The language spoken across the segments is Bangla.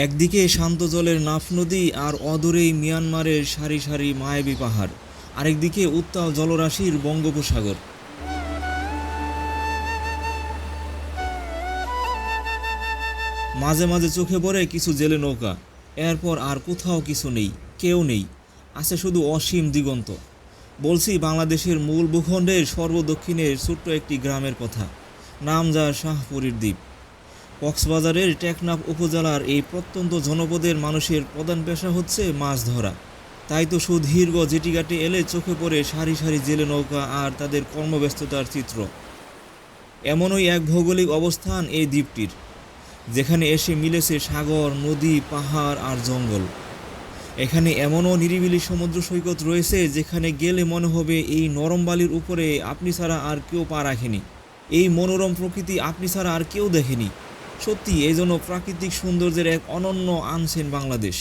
একদিকে শান্ত জলের নাফ নদী আর অদূরেই মিয়ানমারের সারি সারি মায়াবী পাহাড়, আরেকদিকে উত্তাল জলরাশির বঙ্গোপসাগর। মাঝে মাঝে চোখে পড়ে কিছু জেলে নৌকা, এরপর আর কোথাও কিছু নেই, কেউ নেই, আছে শুধু অসীম দিগন্ত। বলছি বাংলাদেশের মূল ভূখণ্ডের সর্বদক্ষিণের ছোট্ট একটি গ্রামের কথা, নাম যার শাহপুরীর দ্বীপ। কক্সবাজারের টেকনাফ উপজেলার এই প্রত্যন্ত জনপদের মানুষের প্রধান পেশা হচ্ছে মাছ ধরা। তাই তো সুদীর্ঘ জেটিঘাটে এলে চোখে পড়ে সারি সারি জেলে নৌকা আর তাদের কর্মব্যস্ততার চিত্র। এমনই এক ভৌগোলিক অবস্থান এই দ্বীপটির, যেখানে এসে মিলেছে সাগর, নদী, পাহাড় আর জঙ্গল। এখানে এমনও নিরিবিলি সমুদ্র সৈকত রয়েছে যেখানে গেলে মনে হবে এই নরম বালির উপরে আপনি ছাড়া আর কেউ পা রাখেনি, এই মনোরম প্রকৃতি আপনি ছাড়া আর কেউ দেখেনি। সত্যি এই জন্য প্রাকৃতিক সৌন্দর্যের এক অনন্য আনছেন বাংলাদেশ।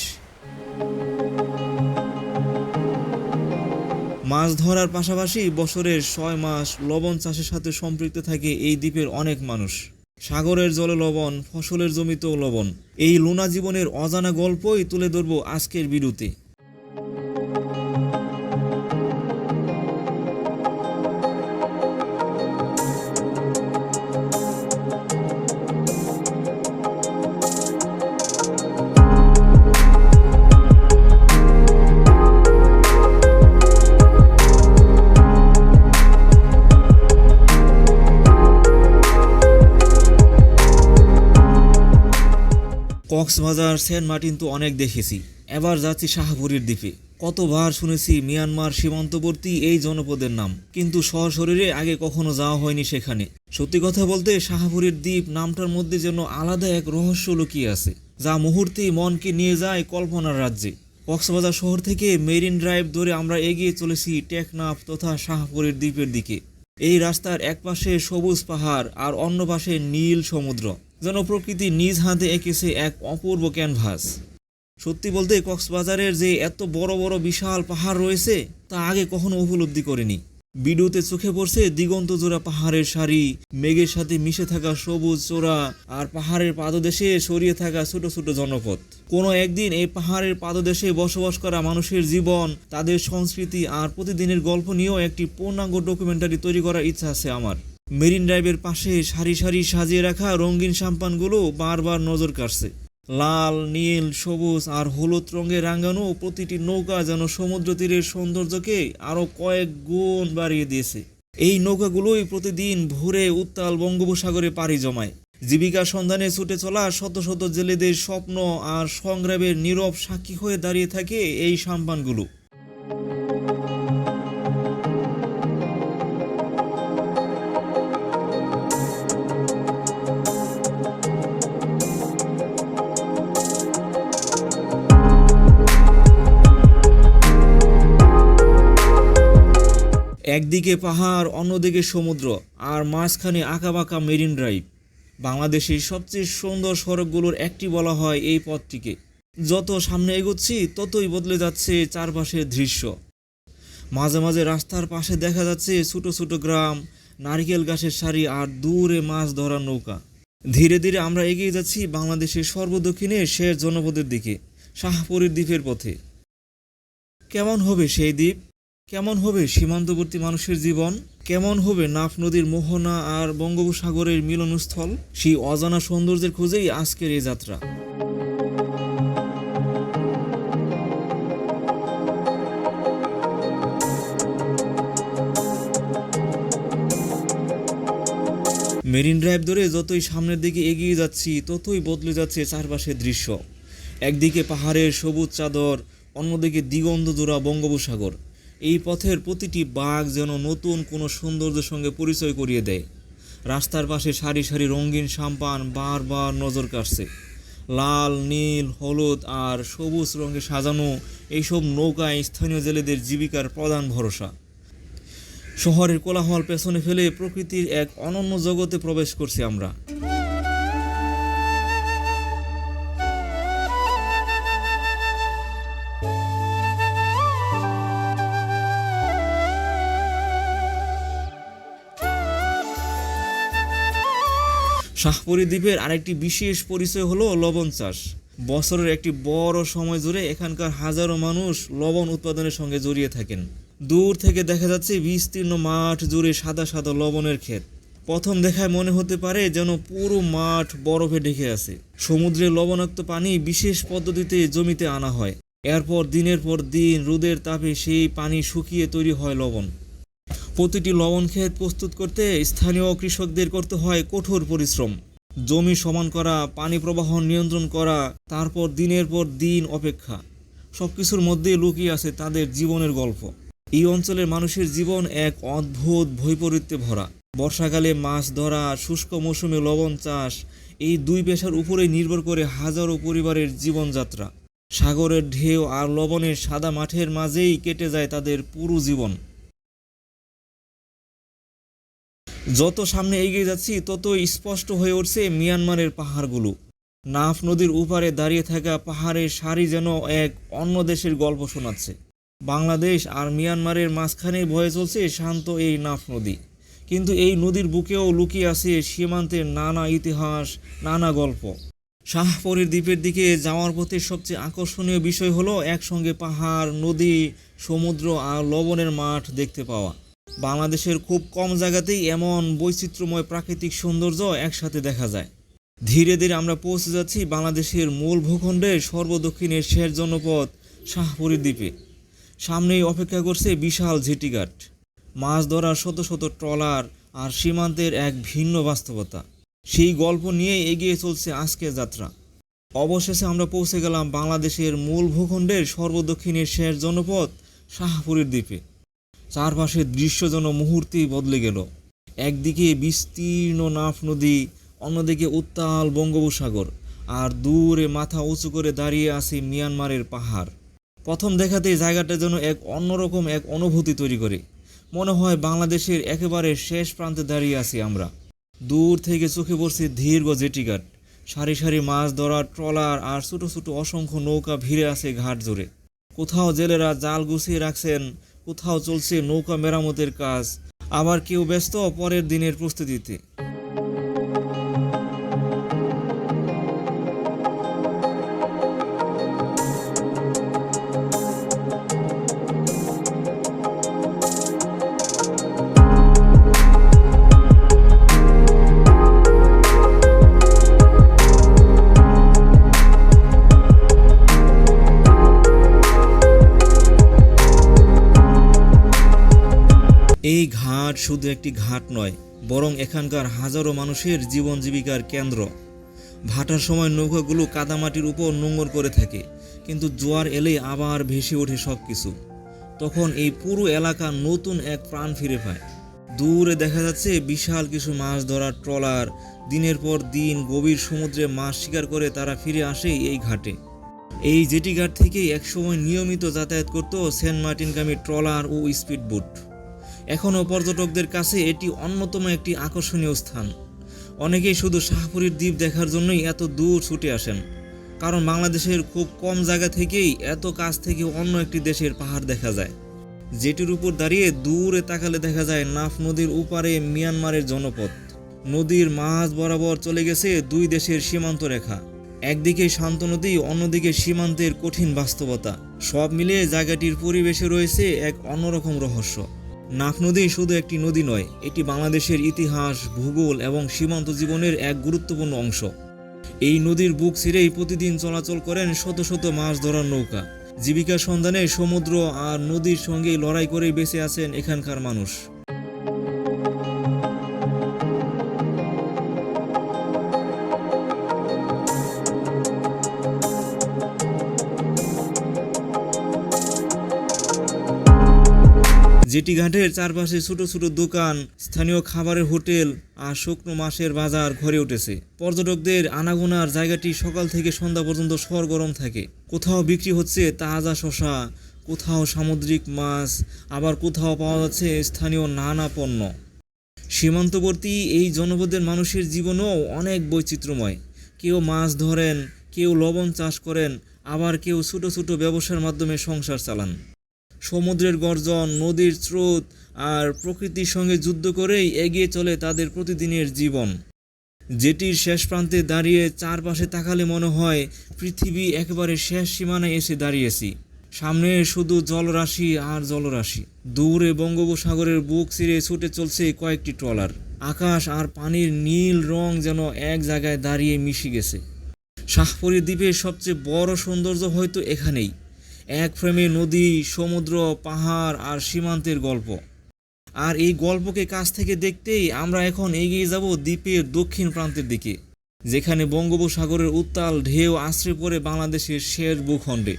মাছ ধরার পাশাপাশি বছরের 6 মাস লবণ চাষের সাথে সম্পৃক্ত থাকে এই দ্বীপের অনেক মানুষ। সাগরের জলে লবণ, ফসলের জমিতেও লবণ, এই লোনা জীবনের অজানা গল্পই তুলে ধরব আজকের ভিডিওতে। কক্সবাজার, সেন্ট মার্টিন তো অনেক দেখেছি, এবার যাচ্ছি শাহপুরীর দ্বীপে। কতবার শুনেছি মিয়ানমার সীমান্তবর্তী এই জনপদের নাম, কিন্তু সশরীরে আগে কখনো যাওয়া হয়নি সেখানে। সত্যি কথা বলতে শাহপুরীর দ্বীপ নামটার মধ্যে যেন আলাদা এক রহস্য লুকিয়ে আছে, যা মুহূর্তেই মনকে নিয়ে যায় কল্পনার রাজ্যে। কক্সবাজার শহর থেকে মেরিন ড্রাইভ ধরে আমরা এগিয়ে চলেছি টেকনাফ তথা শাহপুরীর দ্বীপের দিকে। এই রাস্তার এক পাশে সবুজ পাহাড় আর অন্য পাশে নীল সমুদ্র, যেন প্রকৃতি নিজ হাতে এঁকেছে এক অপূর্ব ক্যানভাস। সত্যি বলতে কক্সবাজারের যে এত বড় বড় বিশাল পাহাড় রয়েছে তা আগে কখনো উপলব্ধি করিনি। ভিডিওতে চোখে পড়ছে দিগন্ত জোড়া পাহাড়ের সারি, মেঘের সাথে মিশে থাকা সবুজ চূড়া আর পাহাড়ের পাদদেশে ছড়িয়ে থাকা ছোট ছোট জনপদ। কোনো একদিন এই পাহাড়ের পাদদেশে বসবাস করা মানুষের জীবন, তাদের সংস্কৃতি আর প্রতিদিনের গল্প নিয়েও একটি পূর্ণাঙ্গ ডকুমেন্টারি তৈরি করার ইচ্ছা আছে আমার। মেরিন ড্রাইভের পাশে সারি সারি সাজিয়ে রাখা রঙিন সাম্পানগুলো বারবার নজর কাটছে। লাল, নীল, সবুজ আর হলুদ রঙে রাঙানো প্রতিটি নৌকা যেন সমুদ্র তীরের সৌন্দর্যকে আরো কয়েক গুণ বাড়িয়ে দিয়েছে। এই নৌকাগুলোই প্রতিদিন ভোরে উত্তাল বঙ্গোপসাগরে পাড়ি জমায়। জীবিকার সন্ধানে ছুটে চলা শত শত জেলেদের স্বপ্ন আর সংগ্রামের নীরব সাক্ষী হয়ে দাঁড়িয়ে থাকে এই সাম্পানগুলো। একদিকে পাহাড়, অন্যদিকে সমুদ্র, আর মাঝখানে আঁকাবাঁকা মেরিন ড্রাইভ। বাংলাদেশের সবচেয়ে সুন্দর সড়কগুলোর একটি বলা হয় এই পথটিকে। যত সামনে এগোচ্ছি ততই বদলে যাচ্ছে চারপাশের দৃশ্য। মাঝে মাঝে রাস্তার পাশে দেখা যাচ্ছে ছোট ছোট গ্রাম, নারিকেল গাছের সারি আর দূরে মাছ ধরার নৌকা। ধীরে ধীরে আমরা এগিয়ে যাচ্ছি বাংলাদেশের সর্বদক্ষিণে শেষ জনপদের দিকে, শাহপুরীর দ্বীপের পথে। কেমন হবে সেই দ্বীপ? কেমন হবে সীমান্তবর্তী মানুষের জীবন? কেমন হবে নাফ নদীর মোহনা আর বঙ্গোপসাগরের মিলনস্থল? সেই অজানা সৌন্দর্যের খোঁজেই আজকের এই যাত্রা। মেরিন ড্রাইভ ধরে যতই সামনের দিকে এগিয়ে যাচ্ছি ততই বদলে যাচ্ছে চারপাশের দৃশ্য। একদিকে পাহাড়ের সবুজ চাদর, অন্যদিকে দিগন্ত জোড়া বঙ্গোপসাগর। এই পথের প্রতিটি বাঁক যেন নতুন কোনো সৌন্দর্যের সঙ্গে পরিচয় করিয়ে দেয়। রাস্তার পাশে সারি সারি রঙিন সাম্পান বারবার নজর কাটছে। লাল, নীল, হলুদ আর সবুজ রঙে সাজানো এইসব নৌকায় স্থানীয় জেলেদের জীবিকার প্রধান ভরসা। শহরের কোলাহল পেছনে ফেলে প্রকৃতির এক অনন্য জগতে প্রবেশ করছি আমরা। শাহপুরী দ্বীপের আরেকটি বিশেষ পরিচয় হলো লবণ চাষ। বছরের একটি বড় সময় জুড়ে এখানকার হাজারো মানুষ লবণ উৎপাদনের সঙ্গে জড়িয়ে থাকেন। দূর থেকে দেখা যাচ্ছে বিস্তীর্ণ মাঠ জুড়ে সাদা সাদা লবণের ক্ষেত। প্রথম দেখায় মনে হতে পারে যেন পুরো মাঠ বরফে ঢেকে আছে। সমুদ্রের লবণাক্ত পানি বিশেষ পদ্ধতিতে জমিতে আনা হয়। এরপর দিনের পর দিন রোদের তাপে সেই পানি শুকিয়ে তৈরি হয় লবণ। প্রতিটি লবণ ক্ষেত প্রস্তুত করতে স্থানীয় কৃষকদের করতে হয় কঠোর পরিশ্রম। জমি সমান করা, পানি প্রবাহ নিয়ন্ত্রণ করা, তারপর দিনের পর দিন অপেক্ষা। সবকিছুর মধ্যে লুকিয়ে আছে তাদের জীবনের গল্প। এই অঞ্চলের মানুষের জীবন এক অদ্ভুত বৈপরীত্যে ভরা। বর্ষাকালে মাছ ধরা, শুষ্ক মৌসুমে লবণ চাষ, এই দুই পেশার উপরেই নির্ভর করে হাজারো পরিবারের জীবনযাত্রা। সাগরের ঢেউ আর লবণের সাদা মাঠের মাঝেই কেটে যায় তাদের পুরো জীবন। যত সামনে এগিয়ে যাচ্ছি ততই স্পষ্ট হয়ে উঠছে মিয়ানমারের পাহাড়গুলো। নাফ নদীর উপারে দাঁড়িয়ে থাকা পাহাড়ের সারি যেন এক অন্য দেশের গল্প শোনাচ্ছে। বাংলাদেশ আর মিয়ানমারের মাঝখানে বয়ে চলছে শান্ত এই নাফ নদী, কিন্তু এই নদীর বুকেও লুকিয়ে আছে সীমান্তের নানা ইতিহাস, নানা গল্প। শাহপরীর দ্বীপের দিকে যাওয়ার পথে সবচেয়ে আকর্ষণীয় বিষয় হলো একসঙ্গে পাহাড়, নদী, সমুদ্র আর লবণের মাঠ দেখতে পাওয়া। বাংলাদেশের খুব কম জায়গাতেই এমন বৈচিত্র্যময় প্রাকৃতিক সৌন্দর্য একসাথে দেখা যায়। ধীরে ধীরে আমরা পৌঁছে যাচ্ছি বাংলাদেশের মূল ভূখণ্ডের সর্বদক্ষিণের শেষ জনপদ শাহপরীর দ্বীপে। সামনেই অপেক্ষা করছে বিশাল জেটিঘাট, মাছ ধরার শত শত ট্রলার আর সীমান্তের এক ভিন্ন বাস্তবতা। সেই গল্প নিয়ে এগিয়ে চলছে আজকের যাত্রা। অবশেষে আমরা পৌঁছে গেলাম বাংলাদেশের মূল ভূখণ্ডের সর্বদক্ষিণের শেষ জনপদ শাহপরীর দ্বীপে। চারপাশের দৃশ্য যেন মুহূর্তেই বদলে গেল। একদিকে বিস্তীর্ণ নাফ নদী, অন্যদিকে উত্তাল বঙ্গোপসাগর, আর দূরে মাথা উঁচু করে দাঁড়িয়ে আছে মিয়ানমারের পাহাড়। প্রথম দেখাতেই জায়গাটা যেন এক অন্যরকম এক অনুভূতি তৈরি করে। মনে হয় বাংলাদেশের একেবারে শেষ প্রান্তে দাঁড়িয়ে আছি আমরা। দূর থেকে চোখে পড়ছে দীর্ঘ জেটিঘাট, সারি সারি মাছ ধরার ট্রলার আর ছোটো ছোটো অসংখ্য নৌকা ভিড়ে আছে ঘাট জুড়ে। কোথাও জেলেরা জাল গুছিয়ে রাখছেন, কোথাও চলছে নৌকা মেরামতের কাজ, আবার কেউ ব্যস্ত পরের দিনের প্রস্তুতিতে। এই ঘাট শুধু একটি ঘাট নয়, বরং এখানকার হাজারো মানুষের জীবন জীবিকার কেন্দ্র। ভাটার সময় নৌকাগুলো কাদামাটির উপর নোঙর করে থাকে, কিন্তু জোয়ার এলেই আবার ভেসে ওঠে সব কিছু। তখন এই পুরো এলাকা নতুন এক প্রাণ ফিরে পায়। দূরে দেখা যাচ্ছে বিশাল কিছু মাছ ধরার ট্রলার। দিনের পর দিন গভীর সমুদ্রে মাছ শিকার করে তারা ফিরে আসে এই ঘাটে। এই জেটিঘাট থেকেই একসময় নিয়মিত যাতায়াত করত সেন্ট মার্টিনগামী ট্রলার ও স্পিডবোট। এখনও পর্যটকদের কাছে এটি অন্যতম একটি আকর্ষণীয় স্থান। অনেকেই শুধু শাহপরীর দ্বীপ দেখার জন্যই এত দূর ছুটে আসেন, কারণ বাংলাদেশের খুব কম জায়গা থেকেই এত কাছ থেকে অন্য একটি দেশের পাহাড় দেখা যায়। যেটির উপর দাঁড়িয়ে দূরে তাকালে দেখা যায় নাফ নদীর উপারে মিয়ানমারের জনপদ। নদীর মাঝ বরাবর চলে গেছে দুই দেশের সীমান্ত রেখা। একদিকে শান্ত নদী, অন্যদিকে সীমান্তের কঠিন বাস্তবতা। সব মিলিয়ে জায়গাটির পরিবেশে রয়েছে এক অন্যরকম রহস্য। নাফ নদী শুধু একটি নদী নয়, এটি বাংলাদেশের ইতিহাস, ভূগোল এবং সীমান্ত জীবনের এক গুরুত্বপূর্ণ অংশ। এই নদীর বুক ছিঁড়েই প্রতিদিন চলাচল করেন শত শত মাছ ধরার নৌকা। জীবিকার সন্ধানে সমুদ্র আর নদীর সঙ্গেই লড়াই করেই বেঁচে আছেন এখানকার মানুষ। জেটিঘাটের চারপাশে ছোট ছোট দোকান, স্থানীয় খাবারের হোটেল আর শুকনো মাছের বাজার গড়ে উঠেছে। পর্যটকদের আনাগোনার জায়গাটি সকাল থেকে সন্ধ্যা পর্যন্ত সরগরম থাকে। কোথাও বিক্রি হচ্ছে তাজা শসা, কোথাও সামুদ্রিক মাছ, আবার কোথাও পাওয়া যাচ্ছে স্থানীয় নানা পণ্য। সীমান্তবর্তী এই জনপদের মানুষের জীবনও অনেক বৈচিত্র্যময়। কেউ মাছ ধরেন, কেউ লবণ চাষ করেন, আবার কেউ ছোট ছোট ব্যবসার মাধ্যমে সংসার চালান। সমুদ্রের গর্জন, নদীর স্রোত আর প্রকৃতির সঙ্গে যুদ্ধ করেই এগিয়ে চলে তাদের প্রতিদিনের জীবন। যেটির শেষ প্রান্তে দাঁড়িয়ে চারপাশে তাকালে মনে হয় পৃথিবী একেবারে শেষ সীমানায় এসে দাঁড়িয়েছি। সামনে শুধু জলরাশি আর জলরাশি। দূরে বঙ্গোপসাগরের বুক চিরে ছুটে চলছে কয়েকটি ট্রলার। আকাশ আর পানির নীল রং যেন এক জায়গায় দাঁড়িয়ে মিশে গেছে। শাহপরী দ্বীপের সবচেয়ে বড় সৌন্দর্য হয়তো এখানেই। এক ফ্রেমে নদী, সমুদ্র, পাহাড় আর সীমান্তের গল্প। আর এই গল্পকে কাছ থেকে দেখতেই আমরা এখন এগিয়ে যাব দ্বীপের দক্ষিণ প্রান্তের দিকে, যেখানে বঙ্গোপসাগরের উত্তাল ঢেউ আছড়ে পড়ে বাংলাদেশের শেষ ভূখণ্ডে।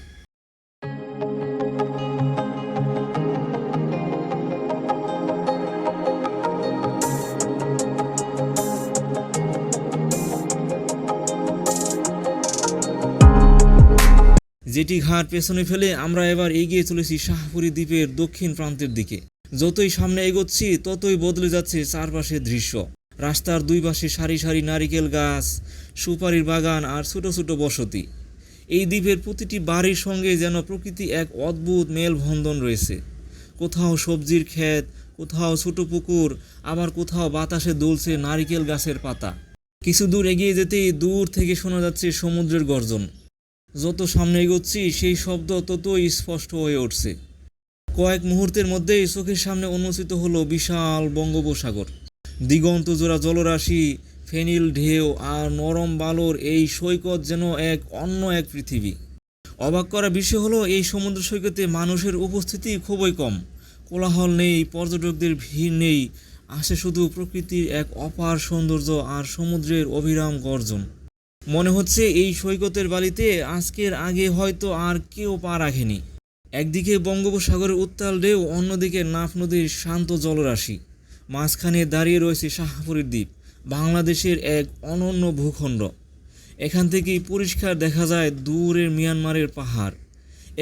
যেটি ঘাট পেছনে ফেলে আমরা এবার এগিয়ে চলেছি শাহপরী দ্বীপের দক্ষিণ প্রান্তের দিকে। যতই সামনে এগোচ্ছি ততই বদলে যাচ্ছে চারপাশের দৃশ্য। রাস্তার দুই পাশে সারি সারি নারিকেল গাছ, সুপারির বাগান আর ছোট ছোট বসতি। এই দ্বীপের প্রতিটি বাড়ির সঙ্গে যেন প্রকৃতি এক অদ্ভুত মেলবন্ধন রয়েছে। কোথাও সবজির ক্ষেত, কোথাও ছোট পুকুর, আবার কোথাও বাতাসে দুলছে নারিকেল গাছের পাতা। কিছু দূর এগিয়ে যেতেই দূর থেকে শোনা যাচ্ছে সমুদ্রের গর্জন। যত সামনে এগোচ্ছি সেই শব্দ ততই স্পষ্ট হয়ে উঠছে। কয়েক মুহূর্তের মধ্যেই চোখের সামনে উন্মোচিত হলো বিশাল বঙ্গোপসাগর। দিগন্ত জোড়া জলরাশি, ফেনিল ঢেউ আর নরম বালুর এই সৈকত যেন অন্য এক পৃথিবী। অবাক করা বিষয় হলো এই সমুদ্র সৈকতে মানুষের উপস্থিতি খুবই কম। কোলাহল নেই, পর্যটকদের ভিড় নেই, আসে শুধু প্রকৃতির এক অপার সৌন্দর্য আর সমুদ্রের অবিরাম গর্জন। মনে হচ্ছে এই সৈকতের বালিতে আজকের আগে হয়তো আর কেউ পা রাখেনি। একদিকে বঙ্গোপসাগরের উত্তাল ঢেউ, অন্যদিকে নাফ নদীর শান্ত জলরাশি। মাঝখানে দাঁড়িয়ে রয়েছে শাহপরী দ্বীপ, বাংলাদেশের এক অনন্য ভূখণ্ড। এখান থেকেই পরিষ্কার দেখা যায় দূরের মিয়ানমারের পাহাড়।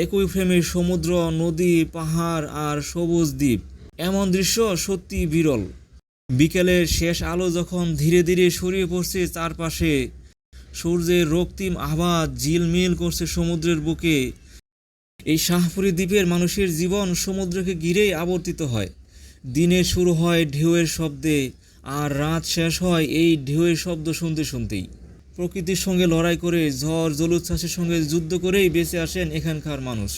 একই ফ্রেমে সমুদ্র, নদী, পাহাড় আর সবুজ দ্বীপ। এমন দৃশ্য সত্যি বিরল। বিকেলের শেষ আলো যখন ধীরে ধীরে ছড়িয়ে পড়ছে চারপাশে, সূর্যের রক্তিম আভা ঝিলমিল করছে সমুদ্রের বুকে। এই শাহপরী দ্বীপের মানুষের জীবন সমুদ্রকে ঘিরেই আবর্তিত হয়। দিনের শুরু হয় ঢেউয়ের শব্দে, আর রাত শেষ হয় এই ঢেউয়ের শব্দ শুনতে শুনতেই। প্রকৃতির সঙ্গে লড়াই করে, ঝড় জলোচ্ছ্বাসের সঙ্গে যুদ্ধ করেই বেঁচে আসেন এখানকার মানুষ।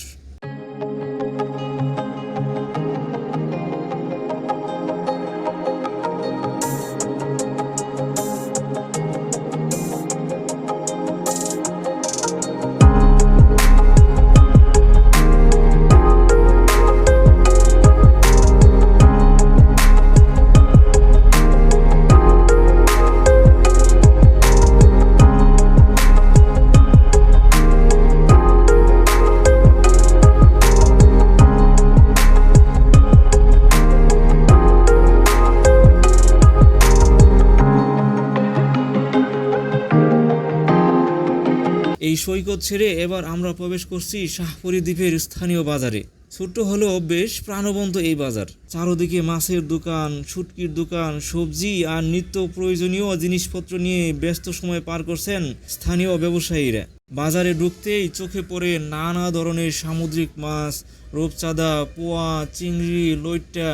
এই সৈকত ছেড়ে এবার আমরা প্রবেশ করছি শাহপরী দ্বীপের স্থানীয় বাজারে। ছোট্ট হলেও বেশ প্রাণবন্ত এই বাজার। চারদিকে মাছের দোকান, শুটকির দোকান, সবজি আর নিত্য প্রয়োজনীয় জিনিসপত্র নিয়ে ব্যস্ত সময় পার করছেন স্থানীয় ব্যবসায়ীরা। বাজারে ঢুকতেই চোখে পড়ে নানা ধরনের সামুদ্রিক মাছ, রূপচাঁদা, পোয়া, চিংড়ি, লইট্টা,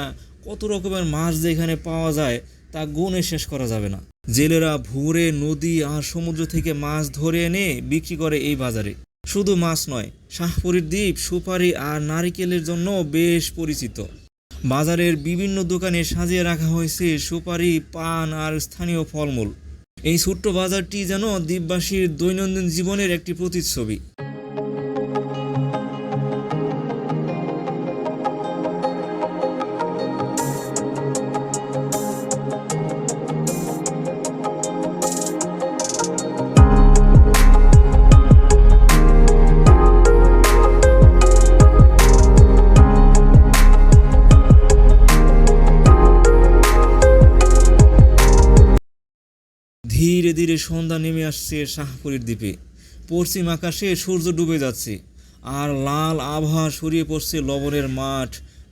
কত রকমের মাছ যে এখানে পাওয়া যায় তা গুণে শেষ করা যাবে না। জেলেরা ভোরে নদী আর সমুদ্র থেকে মাছ ধরে এনে বিক্রি করে এই বাজারে। শুধু মাছ নয়, শাহপরী দ্বীপ সুপারি আর নারিকেলের জন্য বেশ পরিচিত। বাজারের বিভিন্ন দোকানে সাজিয়ে রাখা হয়েছে সুপারি, পান আর স্থানীয় ফলমূল। এই ছোট্ট বাজারটি যেন দ্বীপবাসীর দৈনন্দিন জীবনের একটি প্রতিচ্ছবি। ধীরে ধীরে সন্ধ্যা নেমে আসছে শাহপরী দ্বীপে। পশ্চিম আকাশে সূর্য ডুবে যাচ্ছে, আর লাল আভা ছড়িয়ে পড়ছে লবণের মাঠ,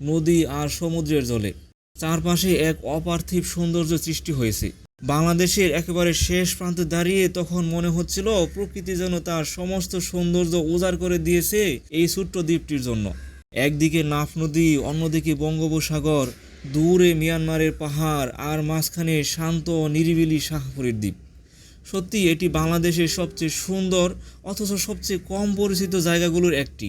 নদী আর সমুদ্রের জলে। চারপাশে এক অপার্থিব সৌন্দর্য সৃষ্টি হয়েছে। বাংলাদেশের একেবারে শেষ প্রান্তে দাঁড়িয়ে তখন মনে হচ্ছিল প্রকৃতি যেন তার সমস্ত সৌন্দর্য উজাড় করে দিয়েছে এই ছোট্ট দ্বীপটির জন্য। একদিকে নাফ নদী, অন্যদিকে বঙ্গোপসাগর, দূরে মিয়ানমারের পাহাড়, আর মাঝখানে শান্ত নিরিবিলি শাহপরী দ্বীপ। সত্যি এটি বাংলাদেশের সবচেয়ে সুন্দর অথচ সবচেয়ে কম পরিচিত জায়গাগুলোর একটি।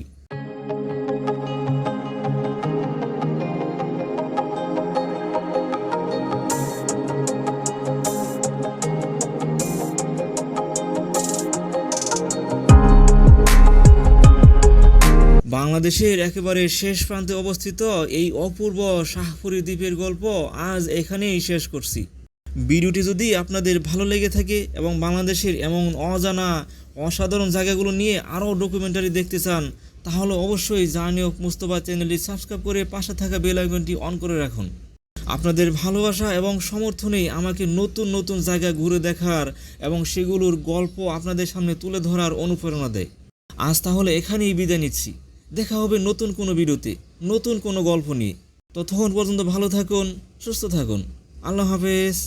বাংলাদেশের একেবারে শেষ প্রান্তে অবস্থিত এই অপূর্ব শাহপুরী দ্বীপের গল্প আজ এখানেই শেষ করছি। ভিডিওটি যদি আপনাদের ভালো লেগে থাকে এবং বাংলাদেশের এমন অজানা অসাধারণ জায়গাগুলো নিয়ে আরও ডকুমেন্টারি দেখতে চান, তাহলে অবশ্যই জার্নি অফ মুস্তফা চ্যানেলটি সাবস্ক্রাইব করে পাশে থাকা বেল আইকনটি অন করে রাখুন। আপনাদের ভালোবাসা এবং সমর্থনেই আমাকে নতুন নতুন জায়গা ঘুরে দেখার এবং সেগুলোর গল্প আপনাদের সামনে তুলে ধরার অনুপ্রেরণা দেয়। আজ তাহলে এখানেই বিদায় নিচ্ছি। দেখা হবে নতুন কোনো ভিডিওতে নতুন কোনো গল্প নিয়ে। ততক্ষণ পর্যন্ত ভালো থাকুন, সুস্থ থাকুন। আল্লাহ হাফেজ।